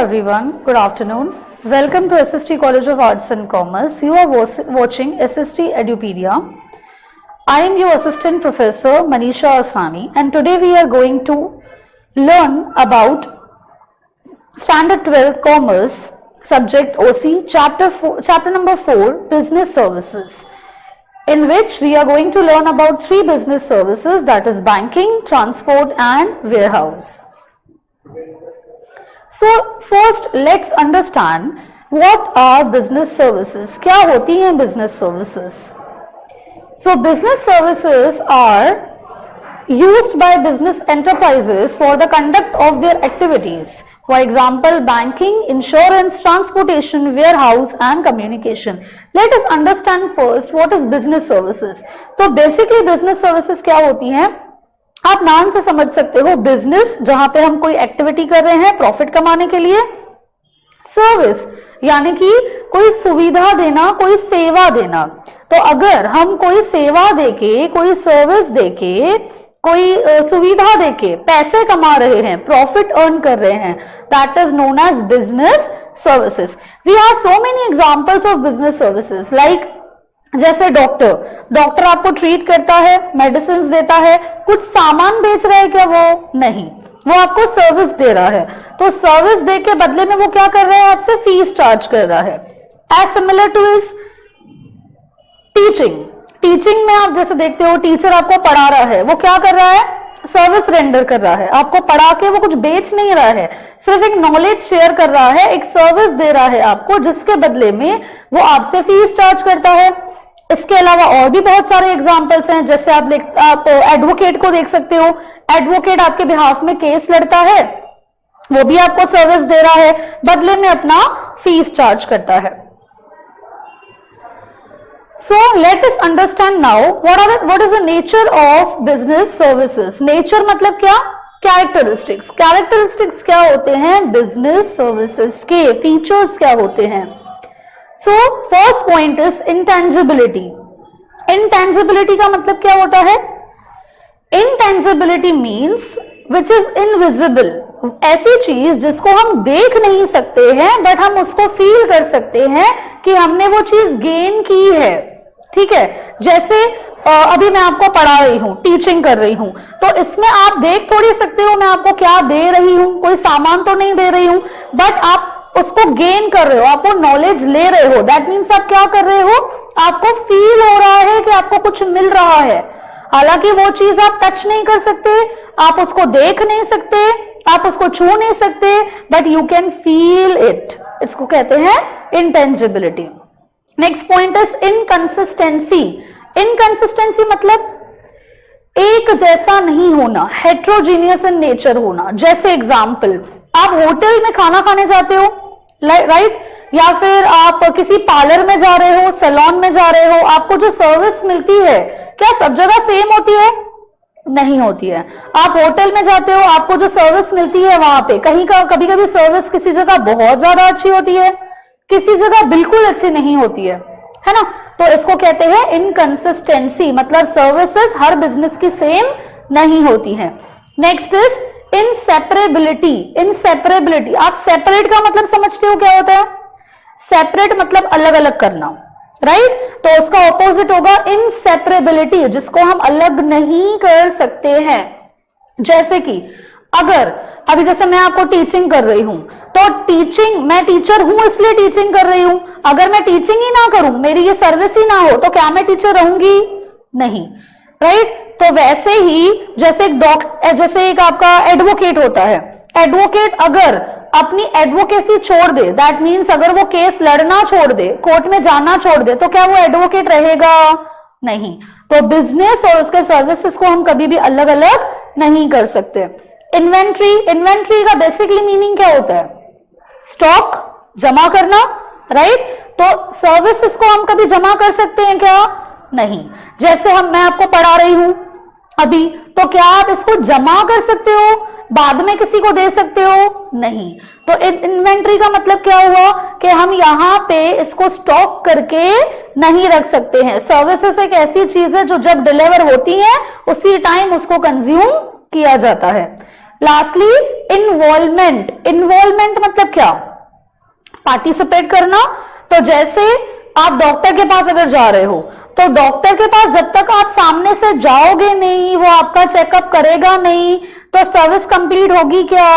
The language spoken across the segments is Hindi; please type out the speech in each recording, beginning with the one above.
everyone. Good afternoon. Welcome to SST College of Arts and Commerce. You are watching SST Edupedia. I am your assistant professor Manisha Asrani, and today we are going to learn about Standard 12 Commerce subject OC chapter number 4 Business Services, in which we are going to learn about 3 business services, that is banking, transport and warehouse. So first let's understand what are business services. क्या होती हैं business services? So business services are used by business enterprises for the conduct of their activities. For example, banking, insurance, transportation, warehouse and communication. Let us understand first what is business services. तो basically business services क्या होती हैं? आप नाम से समझ सकते हो, बिजनेस जहां पे हम कोई एक्टिविटी कर रहे हैं प्रॉफिट कमाने के लिए, सर्विस यानी कि कोई सुविधा देना, कोई सेवा देना. तो अगर हम कोई सेवा देके, कोई सर्विस देके, कोई सुविधा देके पैसे कमा रहे हैं, प्रॉफिट अर्न कर रहे हैं, that is known as business services. We have so many examples of business services, like जैसे डॉक्टर आपको ट्रीट करता है, मेडिसिन देता है, कुछ सामान बेच रहा है क्या? वो नहीं, वो आपको सर्विस दे रहा है. तो सर्विस दे के बदले में वो क्या कर रहा है? आपसे फीस चार्ज कर रहा है. As similar to is teaching में आप जैसे देखते हो, टीचर आपको पढ़ा रहा है, वो क्या कर रहा है? सर्विस रेंडर कर रहा है. आपको पढ़ा के वो कुछ बेच नहीं रहा है, सिर्फ एक नॉलेज शेयर कर रहा है, एक सर्विस दे रहा है आपको, जिसके बदले में वो आपसे फीस चार्ज करता है. इसके अलावा और भी बहुत सारे एग्जांपल्स हैं, जैसे आप एडवोकेट को देख सकते हो. एडवोकेट आपके बिहाफ में केस लड़ता है, वो भी आपको सर्विस दे रहा है, बदले में अपना फीस चार्ज करता है. So let us understand now what is the nature of business services. Nature मतलब क्या? Characteristics. Characteristics क्या होते हैं business services के? Features क्या होते हैं? So first point is intangibility. Intangibility का मतलब क्या होता है? Intangibility means which is invisible. ऐसी चीज जिसको हम देख नहीं सकते हैं, बट हम उसको फील कर सकते हैं कि हमने वो चीज गेन की है. ठीक है, जैसे अभी मैं आपको पढ़ा रही हूं, टीचिंग कर रही हूं, तो इसमें आप देख थोड़ी सकते हो मैं आपको क्या दे रही हूं, कोई सामान तो नहीं दे रही हूं, बट आप उसको गेन कर रहे हो, आप वो नॉलेज ले रहे हो. दैट मीन्स आप क्या कर रहे हो? आपको फील हो रहा है कि आपको कुछ मिल रहा है. हालांकि वो चीज आप टच नहीं कर सकते, आप उसको देख नहीं सकते, आप उसको छू नहीं सकते, but you can feel it. इसको कहते हैं intangibility. Next point is inconsistency. Inconsistency मतलब एक जैसा नहीं होना, हेट्रोजीनियस इन नेचर होना. जैसे एग्जाम्पल, आप होटल में खाना खाने जाते हो, राइट, या फिर आप किसी पार्लर में जा रहे हो, सैलून में जा रहे हो, आपको जो सर्विस मिलती है क्या सब जगह सेम होती है? नहीं होती है. आप होटल में जाते हो, आपको जो सर्विस मिलती है वहां पे कभी कभी सर्विस किसी जगह बहुत ज्यादा अच्छी होती है, किसी जगह बिल्कुल अच्छी नहीं होती है ना. तो इसको कहते हैं इनकंसिस्टेंसी, मतलब सर्विसेज हर बिजनेस की सेम नहीं होती है. Next is inseparability. इनसेपरेबिलिटी, आप सेपरेट का मतलब समझते हो क्या होता है? सेपरेट मतलब अलग अलग करना, राइट. तो उसका ऑपोजिट होगा इनसेपरेबिलिटी, जिसको हम अलग नहीं कर सकते हैं. जैसे कि अगर अभी जैसे मैं आपको टीचिंग कर रही हूं, तो टीचिंग, मैं टीचर हूं इसलिए टीचिंग कर रही हूं. अगर मैं टीचिंग ही ना करूं, मेरी ये सर्विस ही ना हो, तो क्या मैं टीचर रहूंगी? नहीं, राइट. तो वैसे ही जैसे एक आपका एडवोकेट होता है. एडवोकेट अगर अपनी एडवोकेसी छोड़ दे, दैट मीन्स अगर वो केस लड़ना छोड़ दे, कोर्ट में जाना छोड़ दे, तो क्या वो एडवोकेट रहेगा? नहीं. तो बिजनेस और उसके सर्विसेज को हम कभी भी अलग अलग नहीं कर सकते. इन्वेंट्री का बेसिकली मीनिंग क्या होता है? स्टॉक जमा करना, राइट. तो सर्विसेज को हम कभी जमा कर सकते हैं क्या? नहीं. जैसे मैं आपको पढ़ा रही हूं अभी, तो क्या आप इसको जमा कर सकते हो, बाद में किसी को दे सकते हो? नहीं. तो इन्वेंट्री का मतलब क्या हुआ कि हम यहां पे इसको स्टॉक करके नहीं रख सकते हैं. सर्विसेज एक ऐसी चीज है जो जब डिलीवर होती है उसी टाइम उसको कंज्यूम किया जाता है. लास्टली इन्वॉल्वमेंट, इन्वॉल्वमेंट मतलब क्या, पार्टिसिपेट करना। तो जैसे आप डॉक्टर के पास अगर जा रहे हो तो डॉक्टर के पास जब तक आप सामने से जाओगे नहीं, वो आपका चेकअप करेगा नहीं, तो सर्विस कंप्लीट होगी क्या,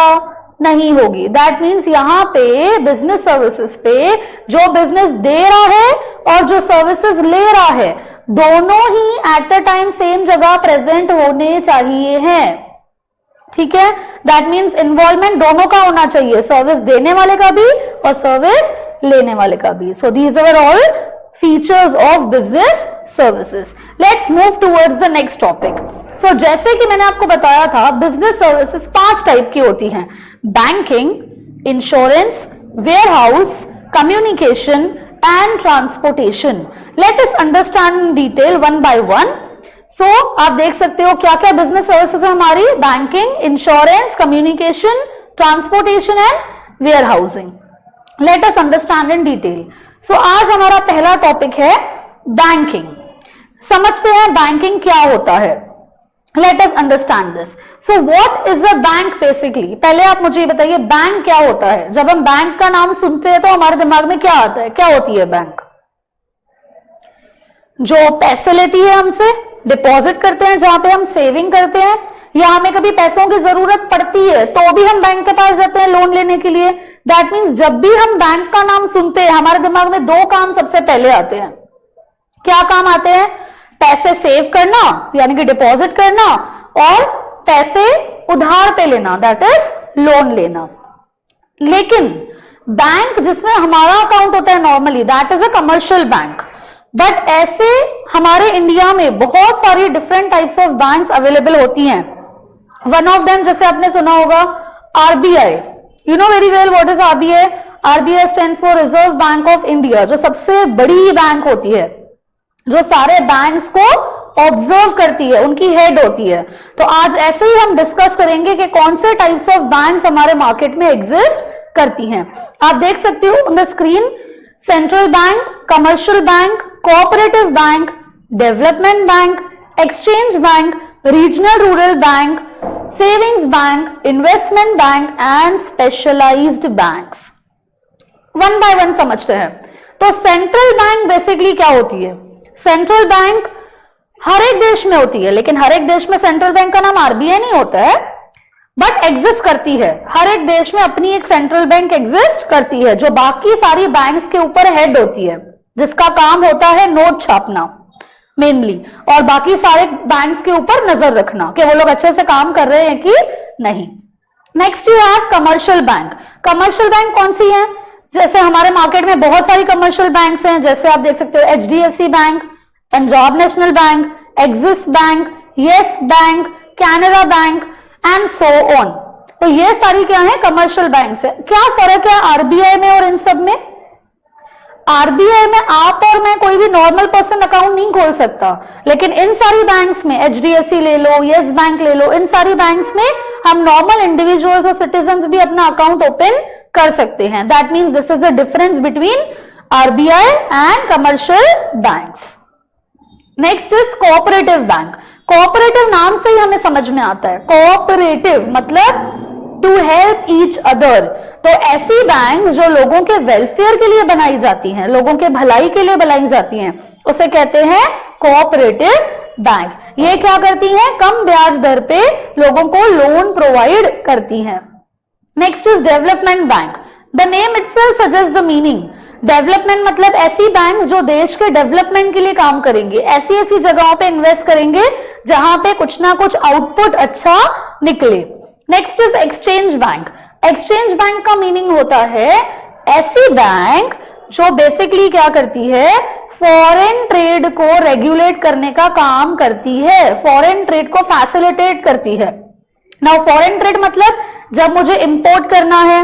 नहीं होगी। दैट मीन्स यहां पे बिजनेस सर्विसेज पे जो बिजनेस दे रहा है और जो सर्विसेज ले रहा है दोनों ही एट द टाइम सेम जगह प्रेजेंट होने चाहिए हैं, ठीक है। दैट मीन्स इन्वॉल्वमेंट दोनों का होना चाहिए, सर्विस देने वाले का भी और सर्विस लेने वाले का भी। So these are all features of business services. Let's move towards the next topic. So जैसे कि मैंने आपको बताया था बिजनेस सर्विसेज 5 टाइप की होती हैं, banking, insurance, warehouse, communication and transportation. Let us understand in detail one by one. So आप देख सकते हो क्या क्या बिजनेस सर्विसेज है हमारी, banking, insurance, communication, transportation and warehousing. Let us understand in detail. So आज हमारा पहला टॉपिक है बैंकिंग। समझते हैं बैंकिंग क्या होता है। Late us understand this. So what is a bank basically, पहले आप मुझे बताइए बैंक क्या होता है। जब हम बैंक का नाम सुनते हैं तो हमारे दिमाग में क्या आता है, क्या होती है बैंक, जो पैसे लेती है हमसे, डिपॉजिट करते हैं, जहां पे हम सेविंग करते हैं, या हमें कभी पैसों की जरूरत पड़ती है तो भी हम बैंक के पास जाते हैं लोन लेने के लिए। दैट मीन्स जब भी हम बैंक का नाम सुनते हैं हमारे दिमाग में 2 काम सबसे पहले आते हैं। क्या काम आते हैं, पैसे सेव करना यानी कि डिपॉजिट करना, और पैसे उधार पे लेना दैट इज लोन लेना। लेकिन बैंक जिसमें हमारा अकाउंट होता है normally that is a commercial bank. But ऐसे हमारे इंडिया में बहुत सारी different types of banks available होती हैं। वन ऑफ देम जैसे आपने सुना होगा RBI, you know very well what is RBI. RBI stands for reserve bank of India, जो सबसे बड़ी बैंक होती है, जो सारे बैंक्स को ऑब्जर्व करती है, उनकी हेड होती है। तो आज ऐसे ही हम डिस्कस करेंगे कि कौन से टाइप्स ऑफ बैंक्स हमारे मार्केट में एग्जिस्ट करती हैं। आप देख सकते हो on the screen, central bank, commercial bank, cooperative bank, development bank, exchange bank, regional rural bank, savings bank, investment bank and specialised banks. One by one समझते हैं। तो सेंट्रल बैंक बेसिकली क्या होती है, सेंट्रल बैंक हर एक देश में होती है, लेकिन हर एक देश में सेंट्रल बैंक का नाम आरबीआई नहीं होता है, बट एग्जिस्ट करती है। हर एक देश में अपनी एक सेंट्रल बैंक एग्जिस्ट करती है, जो बाकी सारी बैंक्स के ऊपर हेड होती है, जिसका काम होता है नोट छापना मेनली, और बाकी सारे बैंक्स के ऊपर नजर रखना कि वो लोग अच्छे से काम कर रहे हैं कि नहीं। Next you have commercial bank. Commercial bank कौन सी है, जैसे हमारे मार्केट में बहुत सारी कमर्शियल बैंक्स हैं, जैसे आप देख सकते हो HDFC bank, Punjab national bank, axis bank, yes bank, Canara bank and so on. तो ये सारी क्या है, कमर्शियल बैंक्स है। क्या फर्क है आरबीआई में और इन सब में, आरबीआई में आप और मैं कोई भी नॉर्मल पर्सन अकाउंट नहीं खोल सकता, लेकिन इन सारी बैंक्स में एचडीएफसी ले लो, यस बैंक ले लो, इन सारी बैंक्स में हम नॉर्मल इंडिविजुअल्स और सिटीजन्स भी अपना अकाउंट ओपन कर सकते हैं। That means this is the difference between RBI and commercial banks. Next is cooperative bank. Cooperative नाम से ही हमें समझ में आता है, कोऑपरेटिव मतलब टू हेल्प ईच अदर। तो ऐसी बैंक जो लोगों के वेलफेयर के लिए बनाई जाती हैं, लोगों के भलाई के लिए बनाई जाती हैं, उसे कहते हैं कोऑपरेटिव बैंक। ये क्या करती हैं, कम ब्याज दर पे लोगों को लोन प्रोवाइड करती हैं। Next is development bank. The name itself suggest the meaning. Development मतलब ऐसी बैंक जो देश के डेवलपमेंट के लिए काम करेंगे, ऐसी ऐसी जगहों पे इन्वेस्ट करेंगे जहां पे कुछ ना कुछ आउटपुट अच्छा निकले। Next is exchange bank. Exchange bank का मीनिंग होता है ऐसी बैंक जो बेसिकली क्या करती है, फॉरेन ट्रेड को रेगुलेट करने का काम करती है, फॉरेन ट्रेड को फैसिलिटेट करती है। नाउ फॉरेन ट्रेड मतलब जब मुझे इंपोर्ट करना है,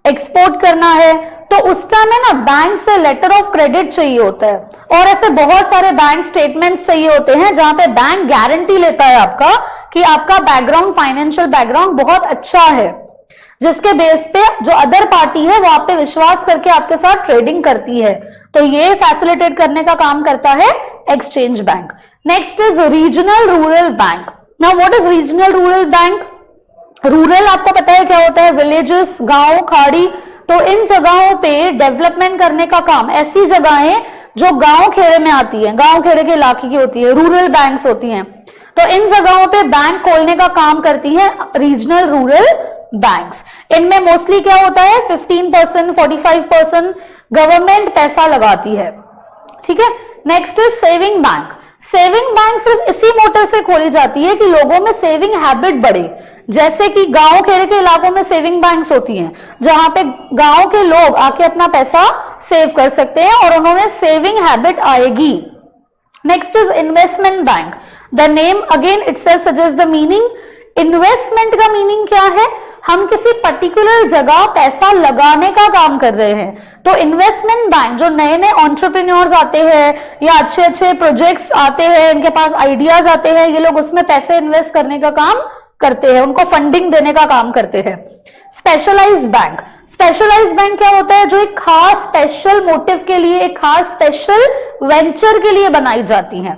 एक्सपोर्ट करना है, तो उस टाइम में ना बैंक से लेटर ऑफ क्रेडिट चाहिए होता है, और ऐसे बहुत सारे बैंक स्टेटमेंट्स चाहिए होते हैं जहां पे बैंक गारंटी लेता है आपका कि आपका बैकग्राउंड, फाइनेंशियल बैकग्राउंड बहुत अच्छा है, जिसके बेस पे जो अदर पार्टी है वो आप पे विश्वास करके आपके साथ ट्रेडिंग करती है। तो ये फैसिलिटेट करने का काम करता है exchange bank. Next is regional rural bank. Now what is regional rural bank? Rural आपको पता है क्या होता है, विलेजेस, गांव, खाड़ी। तो इन जगहों पे डेवलपमेंट करने का काम, ऐसी जगहें जो गांव खेड़े में आती है, गांव खेड़े के इलाके की होती है, रूरल बैंक्स होती हैं। तो इन जगहों पे बैंक खोलने का काम करती है रीजनल रूरल बैंक्स। इनमें मोस्टली क्या होता है, 15%, 45% गवर्नमेंट पैसा लगाती है। ठीक है। Next is saving bank. Saving bank सिर्फ इसी मोटिव से खोली जाती है कि लोगों में सेविंग हैबिट बढ़े। जैसे कि गांव खेड़े के इलाकों में सेविंग बैंक्स होती हैं, जहां पे गांव के लोग आके अपना पैसा सेव कर सकते हैं और उन्होंने सेविंग हैबिट आएगी। Next is investment bank. The name again itself suggest the meaning. Investment का मीनिंग क्या है, हम किसी पर्टिकुलर जगह पैसा लगाने का काम कर रहे हैं। तो इन्वेस्टमेंट बैंक, जो नए नए एंटरप्रेन्योर्स आते हैं या अच्छे अच्छे प्रोजेक्ट्स आते हैं, इनके पास आइडियाज आते हैं, ये लोग उसमें पैसे इन्वेस्ट करने का काम करते हैं, उनको फंडिंग देने का काम करते हैं। Specialised bank. स्पेशलाइज्ड बैंक क्या होता है, जो एक खास स्पेशल मोटिव के लिए, एक खास स्पेशल वेंचर के लिए बनाई जाती हैं।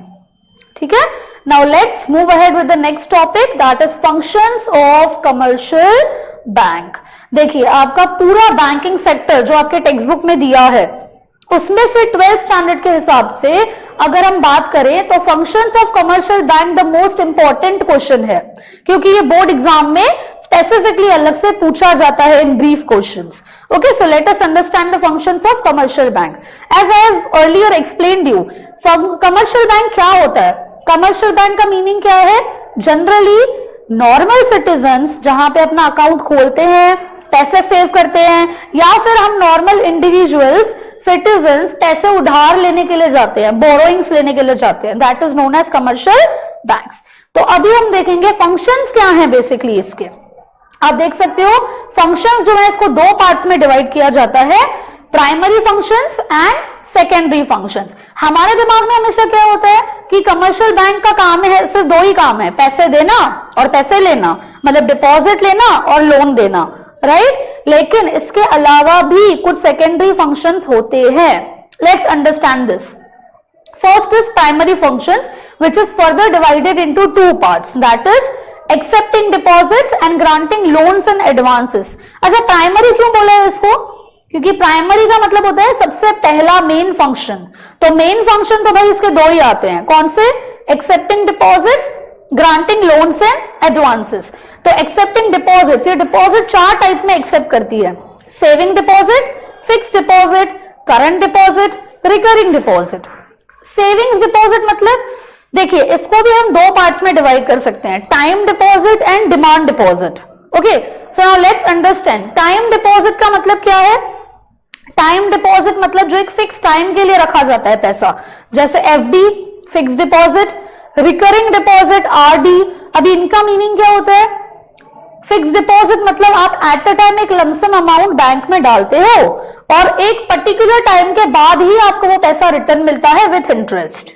ठीक है। Now let's move ahead with the next topic, that is functions of commercial bank. देखिए, आपका पूरा बैंकिंग सेक्टर जो आपके टेक्स्ट बुक में दिया है, उसमें से 12th स्टैंडर्ड के हिसाब से अगर हम बात करें तो functions of commercial bank the most important question है, क्योंकि ये बोर्ड एग्जाम में स्पेसिफिकली अलग से पूछा जाता है in brief questions. Okay, so let us understand the functions of commercial bank. As I have earlier explained you, commercial bank क्या होता है। कमर्शियल बैंक का मीनिंग क्या है, जनरली नॉर्मल सिटीजन्स जहां पे अपना अकाउंट खोलते हैं, पैसे सेव करते हैं, या फिर हम नॉर्मल इंडिविजुअल्स सिटीजन्स पैसे उधार लेने के लिए जाते हैं, बोरोइंग्स लेने के लिए जाते हैं, that is known as commercial banks. तो अभी हम देखेंगे फंक्शंस क्या हैं बेसिकली इसके। आप देख सकते हो फंक्शंस जो है इसको दो पार्ट्स में डिवाइड किया जाता है, primary functions and secondary functions. हमारे दिमाग में हमेशा क्या होता है कि कमर्शियल बैंक का काम है, सिर्फ दो ही काम है, पैसे देना और पैसे लेना, मतलब डिपॉजिट लेना और लोन देना, राइट। लेकिन इसके अलावा भी कुछ सेकेंडरी फंक्शंस होते हैं। Let's understand this. First is primary functions which is further divided into two parts, that is accepting deposits and granting loans and advances. अच्छा, प्राइमरी क्यों बोला है इसको, क्योंकि प्राइमरी का मतलब होता है सबसे पहला मेन फंक्शन। तो मेन फंक्शन तो भाई इसके दो ही आते हैं, कौन से, accepting deposits, granting loans and advances. तो एक्सेप्टिंग डिपॉजिट्स, ये डिपॉजिट चार टाइप में एक्सेप्ट करती है, saving deposit, fixed deposit, current deposit, recurring deposit. Savings deposit मतलब देखिए इसको भी हम दो पार्ट्स में डिवाइड कर सकते हैं, time deposit and demand deposit. Okay, so now let's understand time deposit का मतलब क्या है। टाइम डिपॉजिट मतलब जो एक फिक्स टाइम के लिए रखा जाता है पैसा, जैसे FD, fix deposit, recurring deposit, RD. अभी इनका मीनिंग क्या होता है, फिक्स डिपॉजिट मतलब आप एट अ टाइम एक लमसम अमाउंट बैंक में डालते हो और एक पर्टिकुलर टाइम के बाद ही आपको वो पैसा रिटर्न मिलता है विथ इंटरेस्ट।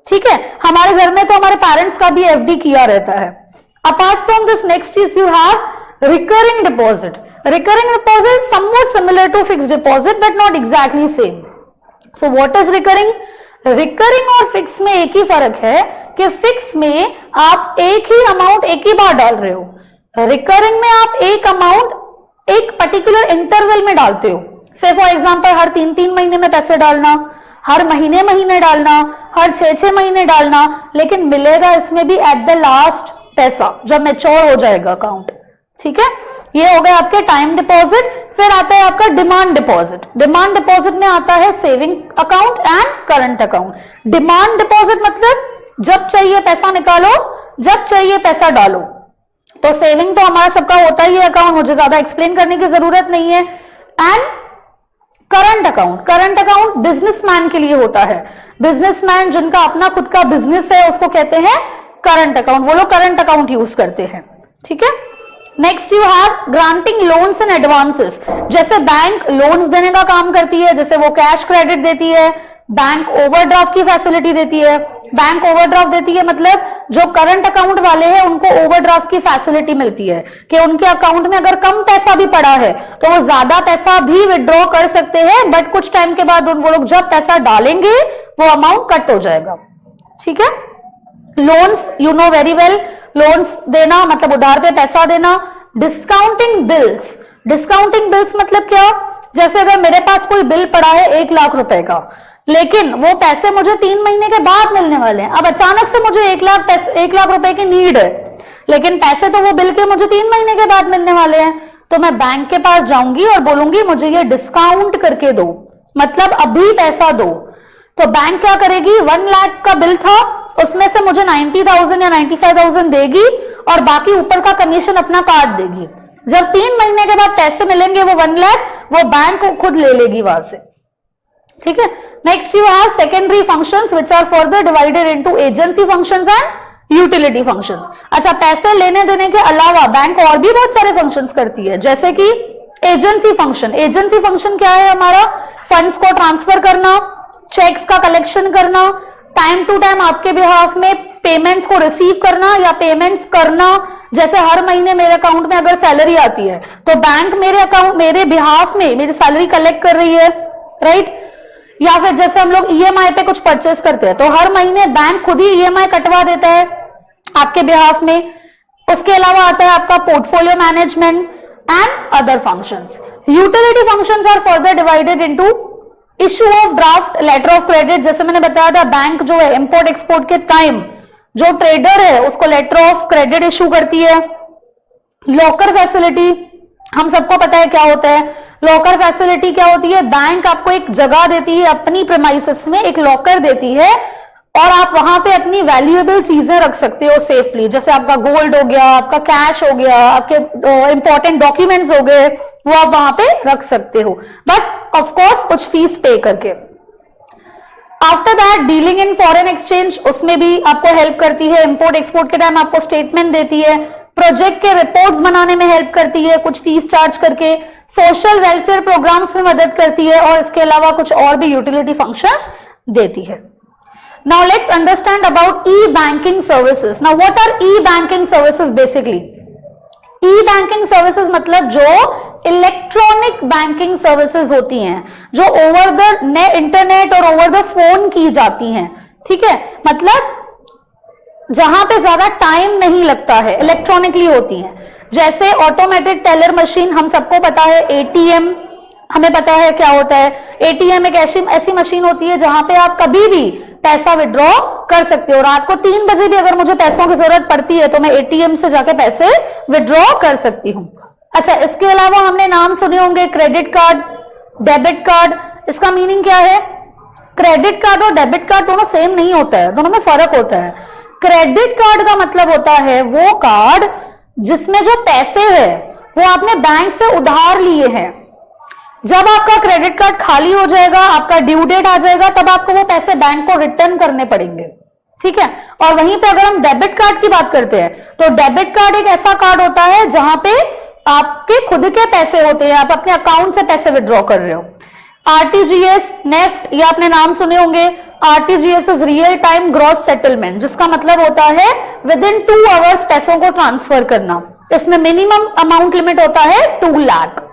ठीक है, हमारे घर में तो हमारे पेरेंट्स का भी एफडी किया रहता है। Apart from this next is you have recurring deposit. Recurring deposit somewhat similar to fixed deposit but not exactly same. So what is recurring? Recurring और फिक्स में एक ही फर्क है कि फिक्स में आप एक ही अमाउंट एक ही बार डाल रहे हो, रिकरिंग में आप एक अमाउंट एक पर्टिकुलर इंटरवल में डालते हो। से फॉर एग्जांपल हर 3-3 महीने में पैसे डालना, हर महीने महीने डालना, हर 6-6 महीने डालना, लेकिन मिलेगा इसमें भी एट द लास्ट पैसा जब मैच्योर हो जाएगा अकाउंट। ठीक है, ये हो गया आपके टाइम डिपॉजिट। फिर आता है आपका डिमांड डिपॉजिट। डिमांड डिपॉजिट में आता है saving account and current account. Demand deposit मतलब जब चाहिए पैसा निकालो, जब चाहिए पैसा डालो। तो सेविंग तो हमारा सबका होता ही है अकाउंट, मुझे ज्यादा एक्सप्लेन करने की जरूरत नहीं है। And current account, current account businessman के लिए होता है। बिजनेसमैन जिनका अपना खुद का बिजनेस है उसको कहते हैं करंट अकाउंट, वो लोग करंट अकाउंट यूज करते हैं। ठीक है, next you have granting loans and advances. जैसे बैंक लोन्स देने का काम करती है, जैसे वो कैश क्रेडिट देती है, बैंक ओवरड्राफ्ट की फैसिलिटी देती है। बैंक ओवरड्राफ्ट देती है मतलब जो करंट अकाउंट वाले हैं उनको ओवरड्राफ्ट की फैसिलिटी मिलती है कि उनके अकाउंट में अगर कम पैसा भी पड़ा है तो वो ज्यादा पैसा भी विड्रॉ कर सकते हैं, बट कुछ टाइम के बाद वो लोग जब पैसा डालेंगे वो अमाउंट कट हो जाएगा। ठीक है, loans you know very well, loans देना मतलब उधार पे पैसा देना। Discounting bills. डिस्काउंटिंग बिल्स मतलब क्या? जैसे अगर मेरे पास कोई बिल पड़ा है 1 लाख रुपए का, लेकिन वो पैसे मुझे 3 महीने के बाद मिलने वाले हैं। अब अचानक से मुझे 1 लाख रुपए की नीड है, लेकिन पैसे तो वो बिल के मुझे 3 महीने के बाद मिलने वाले हैं। तो मैं बैंक के पास जाऊंगी और बोलूंगी मुझे ये डिस्काउंट करके दो, मतलब अभी पैसा दो। तो बैंक क्या करेगी? 1 लाख का बिल था, उसमें से मुझे 90,000 या 95,000 देगी और बाकी ऊपर का कमीशन अपना काट देगी। जब 3 महीने के बाद पैसे मिलेंगे वो 1 लाख वो बैंक खुद ले लेगी वहां से। ठीक है। Next you have secondary functions which are further divided into agency functions and utility functions. अच्छा, पैसे लेने देने के अलावा बैंक और भी बहुत सारे फंक्शंस करती है, जैसे कि एजेंसी फंक्शन। एजेंसी फंक्शन क्या है? हमारा फंड्स को ट्रांसफर करना, चेक्स का कलेक्शन करना, टाइम टू टाइम आपके बिहाफ में पेमेंट्स को रिसीव करना या पेमेंट्स करना। जैसे हर महीने मेरे अकाउंट में अगर सैलरी आती है तो बैंक मेरे बिहाफ में मेरी सैलरी कलेक्ट कर रही है, राइट। या फिर जैसे हम लोग ईएमआई पे कुछ परचेस करते हैं तो हर महीने बैंक खुद ही ईएमआई कटवा देता है आपके बिहाफ में। उसके अलावा आता है आपका portfolio management and other functions. Utility functions are further divided into issue of draft, letter of credit. जैसे मैंने बताया था, बैंक जो है इंपोर्ट एक्सपोर्ट के टाइम जो ट्रेडर है उसको लेटर ऑफ क्रेडिट इश्यू करती है। लॉकर फैसिलिटी, हम सबको पता है क्या होता है। लॉकर फैसिलिटी क्या होती है? बैंक आपको एक जगह देती है अपनी प्रेमाइसेस में, एक लॉकर देती है और आप वहां पे अपनी वैल्यूएबल चीजें रख सकते हो सेफली। जैसे आपका गोल्ड हो गया, आपका कैश हो गया, आपके इंपॉर्टेंट डॉक्यूमेंट्स हो गए, वो आप वहां पे रख सकते हो, बट ऑफ कोर्स कुछ फीस पे करके। After that dealing in foreign exchange, उसमें भी आपको हेल्प करती है। इंपोर्ट एक्सपोर्ट के टाइम आपको स्टेटमेंट देती है, प्रोजेक्ट के रिपोर्ट्स बनाने में हेल्प करती है कुछ फीस चार्ज करके, सोशल वेलफेयर प्रोग्राम्स में मदद करती है और इसके अलावा कुछ और भी यूटिलिटी फंक्शंस देती है। Now let's understand about E banking services. Now what R E banking services? Basically E banking services मतलब जो इलेक्ट्रॉनिक बैंकिंग सर्विसेज होती हैं, जो ओवर द इंटरनेट और ओवर द फोन की जाती हैं। ठीक है, मतलब जहां पे ज्यादा टाइम नहीं लगता है, इलेक्ट्रॉनिकली होती हैं। जैसे ऑटोमेटेड टेलर मशीन, हम सबको पता है। एटीएम, हमें पता है क्या होता है। एटीएम एक ऐसी मशीन होती है जहां पे आप कभी भी पैसा विड्रॉ कर सकते हो। रात को 3 बजे भी अगर मुझे पैसों की जरूरत पड़ती है तो मैं एटीएम से जाके पैसे विड्रॉ कर सकती हूँ। अच्छा, इसके अलावा हमने नाम सुने होंगे क्रेडिट कार्ड, डेबिट कार्ड। इसका मीनिंग क्या है? क्रेडिट कार्ड और डेबिट कार्ड दोनों सेम नहीं होता है, दोनों में फर्क होता है। क्रेडिट कार्ड का मतलब होता है वो कार्ड जिसमें जो पैसे है वो आपने बैंक से उधार लिए हैं। जब आपका क्रेडिट कार्ड खाली हो जाएगा, आपका ड्यू डेट आ जाएगा, तब आपको वो पैसे बैंक को रिटर्न करने पड़ेंगे। ठीक है। और वहीं पे अगर हम डेबिट कार्ड की बात करते हैं तो डेबिट कार्ड एक ऐसा कार्ड होता है जहां पे आपके खुद के पैसे होते हैं, आप अपने अकाउंट से पैसे विड्रॉ कर रहे हो। आरटीजीएस, नेफ्ट, ये आपने नाम सुने होंगे। RTGS is real time gross settlement, जिसका मतलब होता है विद इन 2 आवर्स पैसों को ट्रांसफर करना। इसमें मिनिमम अमाउंट लिमिट होता है 2 lakh.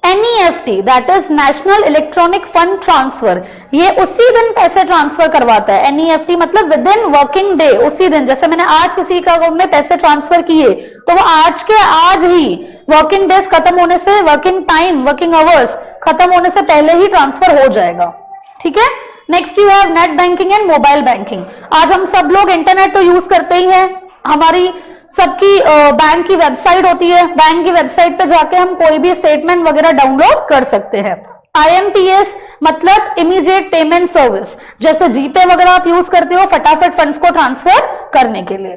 NEFT, that is national electronic fund transfer, ये उसी दिन पैसे ट्रांसफर करवाता है। NEFT मतलब विद इन वर्किंग डे, उसी दिन। जैसे मैंने आज किसी का अकाउंट में पैसे ट्रांसफर किए तो वो आज के आज ही, वर्किंग डेज खत्म होने से, वर्किंग टाइम, वर्किंग आवर्स खत्म होने से पहले ही ट्रांसफर हो जाएगा। ठीक है। Next you have net banking and mobile banking. आज हम सब लोग इंटरनेट तो यूज करते ही हैं। हमारी सबकी बैंक की वेबसाइट होती है, बैंक की वेबसाइट पे जाके हम कोई भी स्टेटमेंट वगैरह डाउनलोड कर सकते हैं। IMPS मतलब इमीडिएट पेमेंट सर्विस, जैसे जीपे वगैरह आप यूज करते हो फटाफट फंड्स को ट्रांसफर करने के लिए।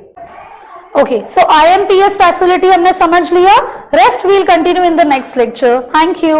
ओके, सो IMPS फैसिलिटी हमने समझ लिया। Rest will continue in the next lecture. Thank you.